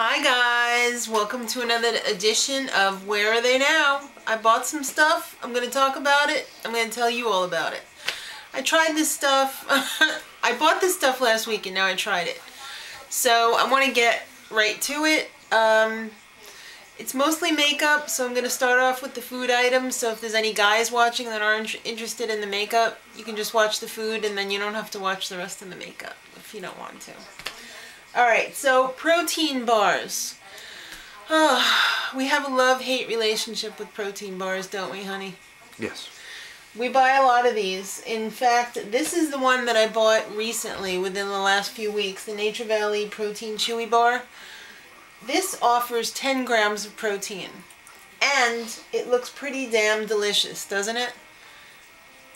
Hi guys, welcome to another edition of Where Are They Now? I bought some stuff, I'm going to talk about it, I'm going to tell you all about it. I tried this stuff, I bought this stuff last week and now I tried it. So I want to get right to it. It's mostly makeup, so I'm going to start off with the food items. So if there's any guys watching that aren't interested in the makeup, you can just watch the food and then you don't have to watch the rest of the makeup if you don't want to. Alright, so protein bars. We have a love-hate relationship with protein bars, don't we, honey? Yes. We buy a lot of these. In fact, this is the one that I bought recently, within the last few weeks, the Nature Valley Protein Chewy Bar. This offers 10 grams of protein. And it looks pretty damn delicious, doesn't it?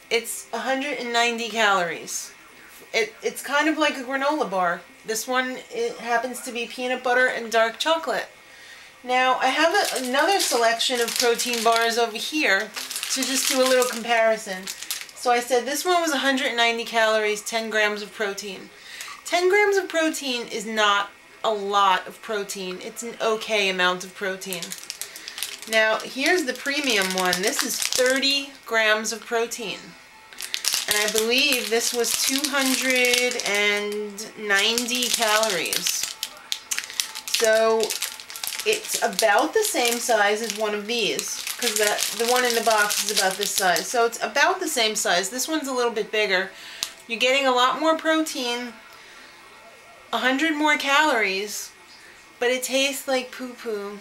It's 190 calories. It's kind of like a granola bar. This one, it happens to be peanut butter and dark chocolate. Now, I have another selection of protein bars over here to just do a little comparison. So I said this one was 190 calories, 10 grams of protein. 10 grams of protein is not a lot of protein. It's an okay amount of protein. Now, here's the premium one. This is 30 grams of protein. And I believe this was 290 calories. So it's about the same size as one of these, because the one in the box is about this size. So it's about the same size. This one's a little bit bigger. You're getting a lot more protein, 100 more calories, but it tastes like poo-poo.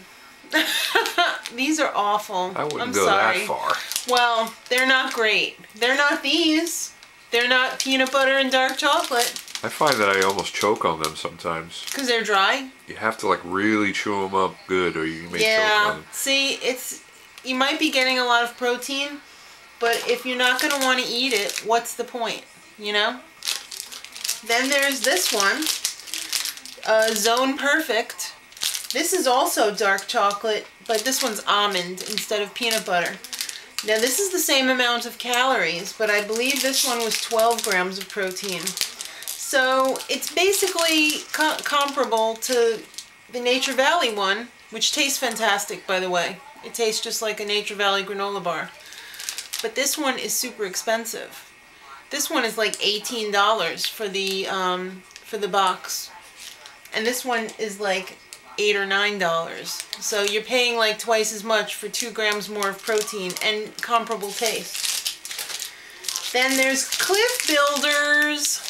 These are awful. I wouldn't go that far. Well, they're not great. They're not these. They're not peanut butter and dark chocolate. I find that I almost choke on them sometimes. Because they're dry? You have to like really chew them up good or you may choke on them. See, you might be getting a lot of protein, but if you're not going to want to eat it, what's the point, you know? Then there's this one, Zone Perfect. This is also dark chocolate, but this one's almond instead of peanut butter. Now this is the same amount of calories, but I believe this one was 12 grams of protein. So it's basically comparable to the Nature Valley one, which tastes fantastic, by the way. It tastes just like a Nature Valley granola bar. But this one is super expensive. This one is like $18 for the box. And this one is like $8 or $9. So you're paying like twice as much for 2 grams more of protein and comparable taste. Then there's Clif Builders.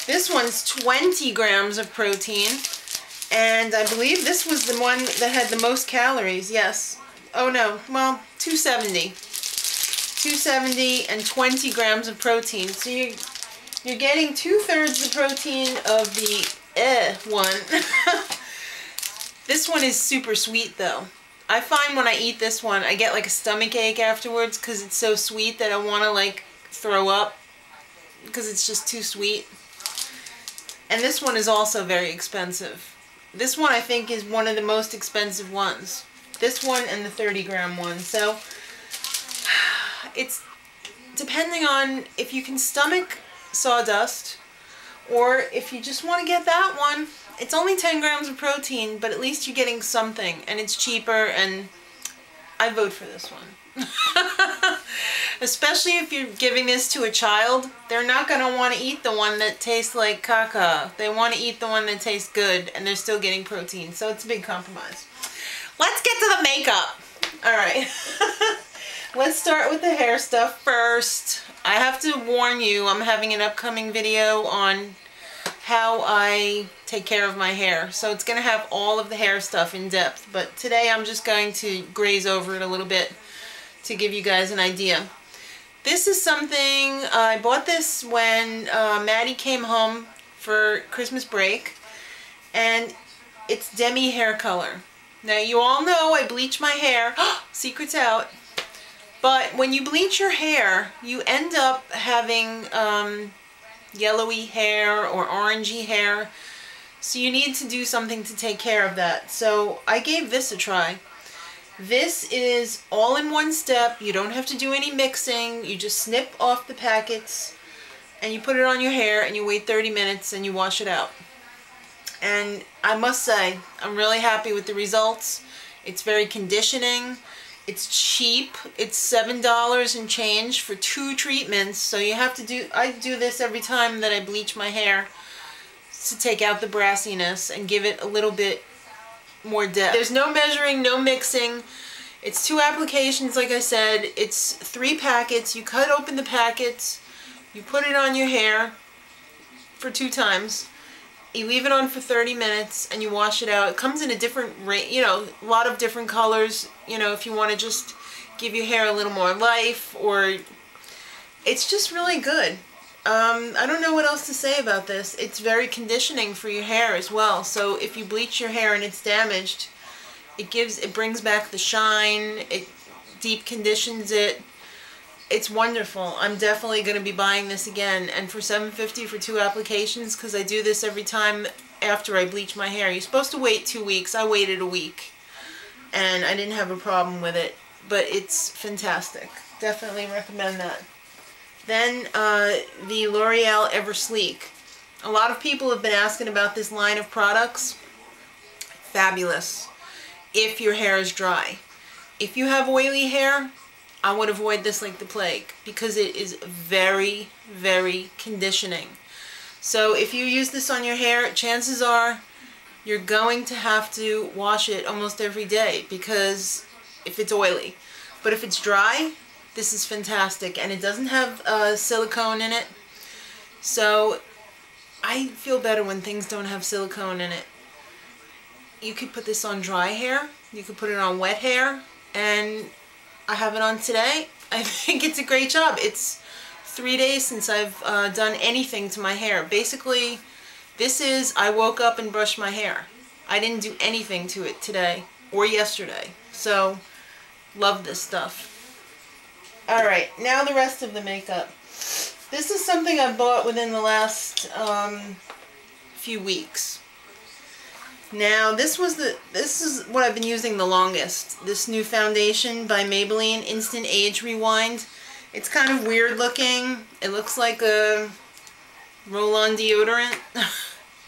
This one's 20 grams of protein. And I believe this was the one that had the most calories. Yes. Oh no. Well, 270. 270 and 20 grams of protein. So you're getting 2/3 the protein of the one. This one is super sweet though. I find when I eat this one, I get like a stomach ache afterwards because it's so sweet that I want to like throw up because it's just too sweet. And this one is also very expensive. This one I think is one of the most expensive ones. This one and the 30-gram one. So it's depending on if you can stomach sawdust or if you just want to get that one. It's only 10 grams of protein, but at least you're getting something, and it's cheaper, and I vote for this one. Especially if you're giving this to a child, they're not going to want to eat the one that tastes like caca. They want to eat the one that tastes good, and they're still getting protein, so it's a big compromise. Let's get to the makeup. Alright. Let's start with the hair stuff first. I have to warn you, I'm having an upcoming video on how I take care of my hair. So it's going to have all of the hair stuff in depth. But today I'm just going to graze over it a little bit to give you guys an idea. This is something, I bought this when Maddie came home for Christmas break. And it's Demi hair color. Now you all know I bleach my hair. Secret's out. But when you bleach your hair, you end up having yellowy hair or orangey hair, so you need to do something to take care of that. So I gave this a try. This is all in one step. You don't have to do any mixing. You just snip off the packets and you put it on your hair and you wait 30 minutes and you wash it out. And I must say, I'm really happy with the results. It's very conditioning. It's cheap. It's $7 and change for 2 treatments. So you have to do, I do this every time that I bleach my hair to take out the brassiness and give it a little bit more depth. There's no measuring, no mixing. It's 2 applications, like I said. It's 3 packets. You cut open the packets, you put it on your hair for 2 times. You leave it on for 30 minutes and you wash it out. It comes in a different, you know, a lot of different colors, you know, if you want to just give your hair a little more life, or it's just really good. I don't know what else to say about this. It's very conditioning for your hair as well. So if you bleach your hair and it's damaged, it brings back the shine, it deep conditions it. It's wonderful. I'm definitely going to be buying this again, and for $7.50 for 2 applications, because I do this every time after I bleach my hair. You're supposed to wait 2 weeks. I waited a week and I didn't have a problem with it, but it's fantastic. Definitely recommend that. Then the L'Oreal Eversleek. A lot of people have been asking about this line of products. Fabulous if your hair is dry. If you have oily hair, I would avoid this like the plague, because it is very, very conditioning. So if you use this on your hair, chances are you're going to have to wash it almost every day, because if it's oily. But if it's dry, this is fantastic, and it doesn't have silicone in it. So I feel better when things don't have silicone in it. You could put this on dry hair, you could put it on wet hair, and I have it on today. I think it's a great job. It's 3 days since I've done anything to my hair. Basically, this is, I woke up and brushed my hair. I didn't do anything to it today or yesterday. So, love this stuff. Alright, now the rest of the makeup. This is something I bought within the last few weeks. Now this is what I've been using the longest. This new foundation by Maybelline, Instant Age Rewind. It's kind of weird looking. It looks like a roll-on deodorant.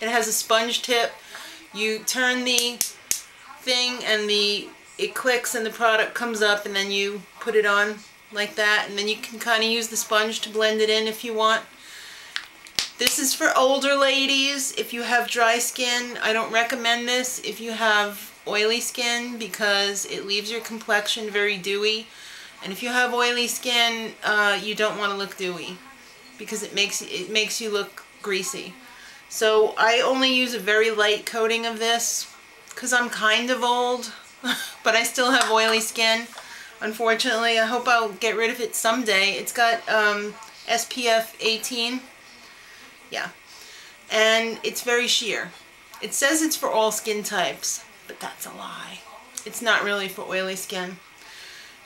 It has a sponge tip. You turn the thing and it clicks and the product comes up, and then you put it on like that, and then you can kind of use the sponge to blend it in if you want. This is for older ladies. If you have dry skin, I don't recommend this if you have oily skin, because it leaves your complexion very dewy. And if you have oily skin, you don't want to look dewy, because it makes you look greasy. So I only use a very light coating of this, because I'm kind of old, but I still have oily skin. Unfortunately, I hope I'll get rid of it someday. It's got SPF 18. Yeah. And it's very sheer. It says it's for all skin types, but that's a lie. It's not really for oily skin.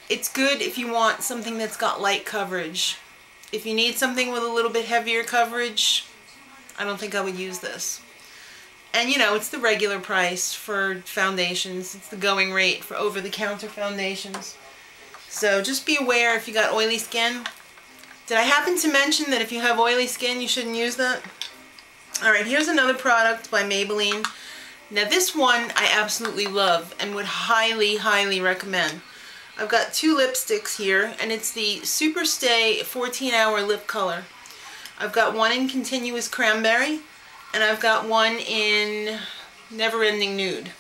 It's good if you want something that's got light coverage. If you need something with a little bit heavier coverage, I don't think I would use this. And you know, it's the regular price for foundations. It's the going rate for over-the-counter foundations. So just be aware if you got oily skin. Did I happen to mention that if you have oily skin, you shouldn't use that? Alright, here's another product by Maybelline. Now this one I absolutely love and would highly, highly recommend. I've got 2 lipsticks here, and it's the Super Stay 14-Hour Lip Color. I've got one in Continuous Cranberry, and I've got one in Neverending Nude.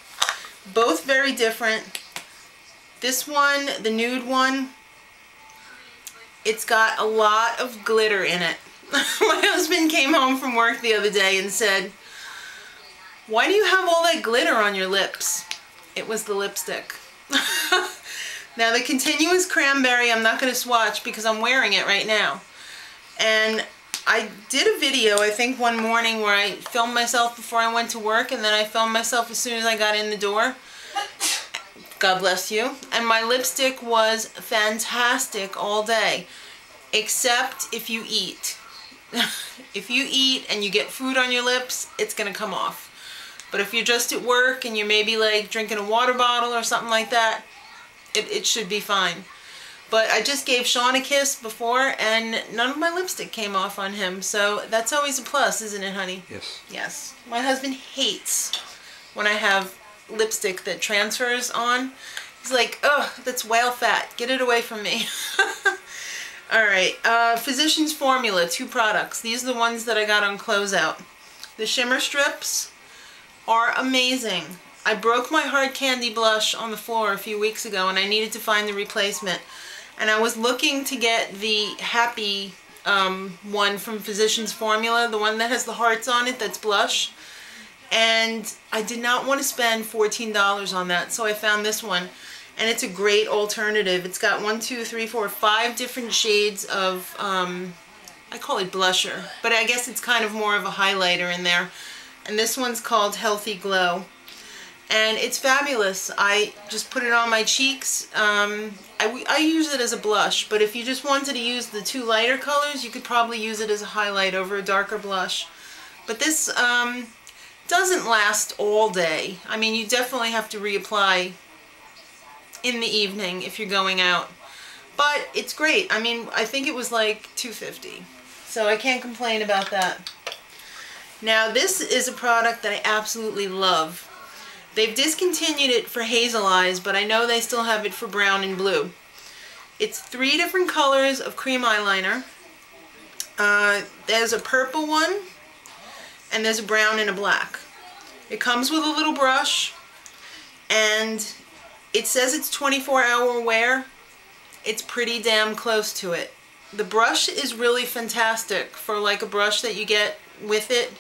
Both very different. This one, the nude one, it's got a lot of glitter in it. My husband came home from work the other day and said, "Why do you have all that glitter on your lips?" It was the lipstick. Now the Continuous Cranberry I'm not going to swatch because I'm wearing it right now. And I did a video, I think one morning, where I filmed myself before I went to work, and then I filmed myself as soon as I got in the door. God bless you. And my lipstick was fantastic all day, except if you eat. If you eat and you get food on your lips, it's going to come off. But if you're just at work and you're maybe like drinking a water bottle or something like that, it should be fine. But I just gave Sean a kiss before, and none of my lipstick came off on him. So that's always a plus, isn't it, honey? Yes. Yes. My husband hates when I have lipstick that transfers on. He's like, ugh, that's whale fat. Get it away from me. Alright, Physicians Formula, 2 products. These are the ones that I got on closeout. The shimmer strips are amazing. I broke my hard candy blush on the floor a few weeks ago, and I needed to find the replacement. And I was looking to get the Happy one from Physicians Formula, the one that has the hearts on it that's blush. And I did not want to spend $14 on that, so I found this one. And it's a great alternative. It's got 5 different shades of, I call it blusher, but I guess it's kind of more of a highlighter in there. And this one's called Healthy Glow. And it's fabulous. I just put it on my cheeks. I use it as a blush, but if you just wanted to use the 2 lighter colors, you could probably use it as a highlight over a darker blush. But this doesn't last all day. I mean, you definitely have to reapply in the evening if you're going out. But it's great. I mean, I think it was like $2.50. So I can't complain about that. Now, this is a product that I absolutely love. They've discontinued it for Hazel eyes, but I know they still have it for brown and blue. It's 3 different colors of cream eyeliner. There's a purple one, and there's a brown and a black. It comes with a little brush, and it says it's 24-hour wear. It's pretty damn close to it. The brush is really fantastic for like a brush that you get with it.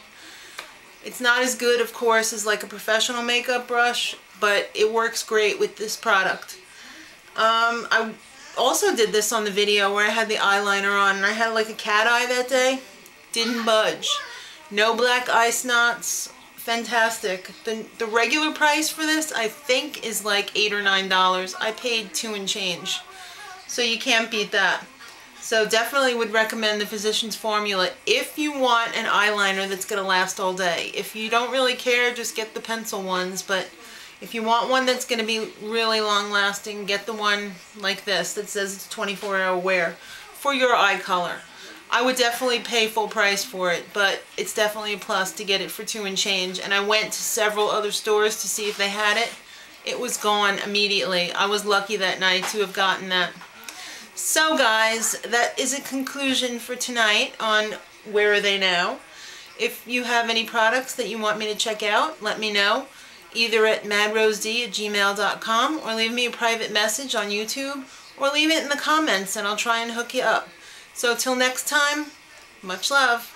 It's not as good, of course, as like a professional makeup brush, but it works great with this product. I also did this on the video where I had the eyeliner on, and I had like a cat eye that day. Didn't budge. No black eye spots. Fantastic. The regular price for this, I think, is like $8 or $9. I paid $2 and change. So you can't beat that. So definitely would recommend the Physicians Formula if you want an eyeliner that's going to last all day. If you don't really care, just get the pencil ones. But if you want one that's going to be really long lasting, get the one like this that says it's 24-hour wear for your eye color. I would definitely pay full price for it, but it's definitely a plus to get it for $2 and change. And I went to several other stores to see if they had it. It was gone immediately. I was lucky that night to have gotten that. So guys, that is a conclusion for tonight on Where Are They Now. If you have any products that you want me to check out, let me know. Either at madrosed@gmail.com, or leave me a private message on YouTube, or leave it in the comments and I'll try and hook you up. So till next time, much love.